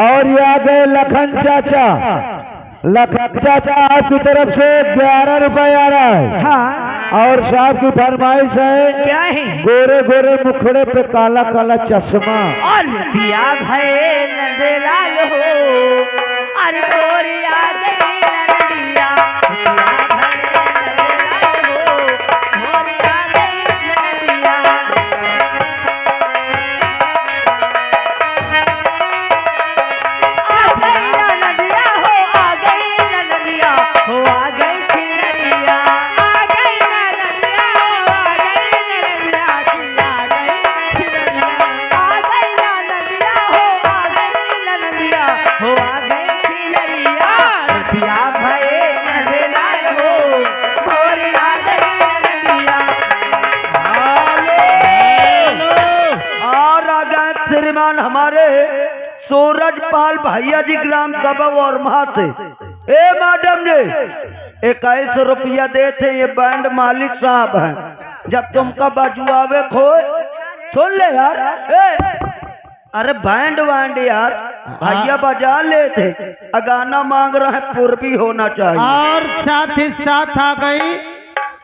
और ये आ गए लखन चाचा। लखन चाचा आपकी तरफ से 11 रुपए आ रहा है। हाँ। और साहब की फरमाइश है, क्या है? गोरे गोरे मुखड़े पे काला काला चश्मा। और दिया भये नंदलाल हो, अरे गोरी आ गई नंदिया। श्रीमान हमारे सूरजपाल भैया जी ग्राम सभा और वहां से ए मैडम जी 21 रुपया देते, ये बैंड मालिक साहब हैं। जब तुमका बजुआवे खो सुन ले यार। अरे बैंड वैंड यार भैया बजा लेते, गाना मांग रहे हैं पूर्वी होना चाहिए। और साथ ही साथ आ गई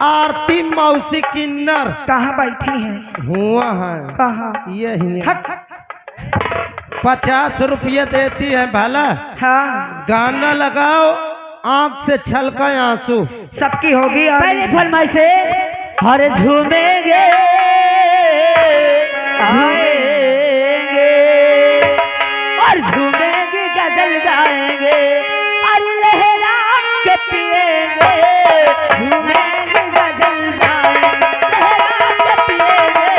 आरती मौसी किन्नर। कहाँ बैठी हैं? हुआ है कहाँ? यही 50 रुपये देती है भला। हाँ। गाना लगाओ, आंख से छलका आंसू। सबकी होगी पहले फरमाइश से। हरे झूमेंगे आएंगे और झूमेंगे गजल गाएंगे, अरे लहरा के पिएंगे। झूमेंगे गजल गाएंगे, लहरा के पिएंगे।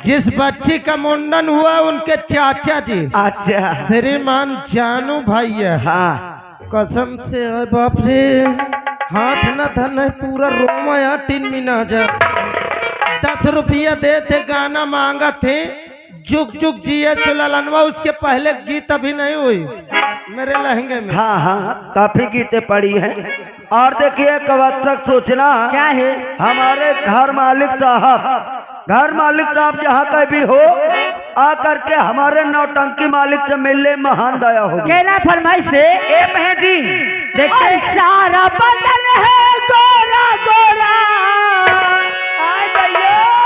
जिस बच्ची का मुंडन हुआ उनके चाचा जी अच्छा श्रीमान जानू भैया। हाँ। कसम से है बाप रे, हाथ न धन है पूरा रोमा यहाँ 3 मिना जा। 10 रुपया दे थे, गाना मांगा थे जुग जुग जिए चुलनवा। उसके पहले गीत अभी नहीं हुई मेरे लहंगे में। हाँ हाँ काफी गीतें पड़ी हैं। और देखिए कवत्तक सूचना क्या है, हमारे घर मालिक साहब जहाँ का भी हो आकर के हमारे नौटंकी मालिक से मिलने महान दया हो। कहना फरमाइश से ए बहन जी देखते सारा बदल है गोरा गोरा,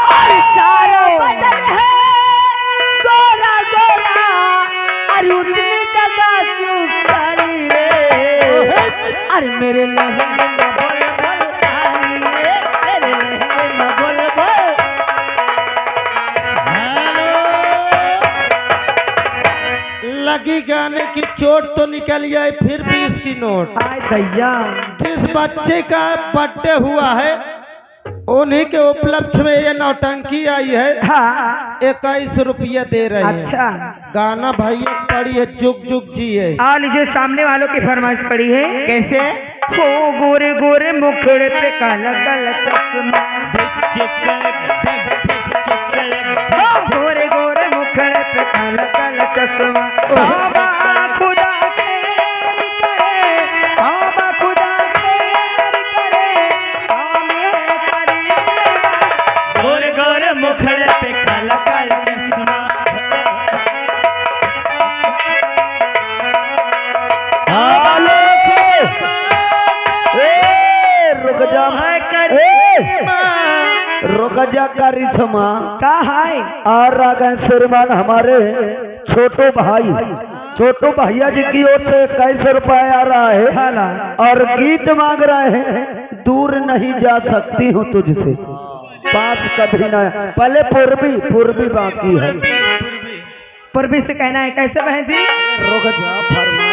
और सारा बदल है गोरा गोरा, अरे उतनी जगह क्यों करी रे, अरे मेरे लहंगे में बोल बोल कहानी रे, मेरे लहंगे में बोल बोल। लगी गाने की चोट तो निकल गई, फिर भी इसकी नोट। आय भैया जिस बच्चे का बर्थडे हुआ है उन्हीं के उपलक्ष्य में ये नौटंकी आई है। हाँ 21 रुपया दे रहे हैं। अच्छा गाना भैया पड़ी है जुग जुग जी है। आ लीजिए, सामने वालों की फरमाइश पड़ी है। कैसे? हो गोरे गोरे मुखड़े पे काला काला चश्मा, गोरे गोरे मुखड़े पे काला काला चश्मा। बाबा खुदा तेरी करे, बाबा खुदा तेरी करे, हमें करी सेवा। गोरे गोरे मुखड़े पे काला काला चश्मा। रुक जा करिश्मा का है। और आ गए श्रीमान हमारे छोटो भैया जी की ओर से 21 रुपया आ रहा है और गीत मांग रहे हैं। दूर नहीं जा सकती हूँ तुझसे, पास कभी ना। पहले पूर्वी बाकी है। पूर्वी से कहना है कैसे बहन जी? रुक जा फरमा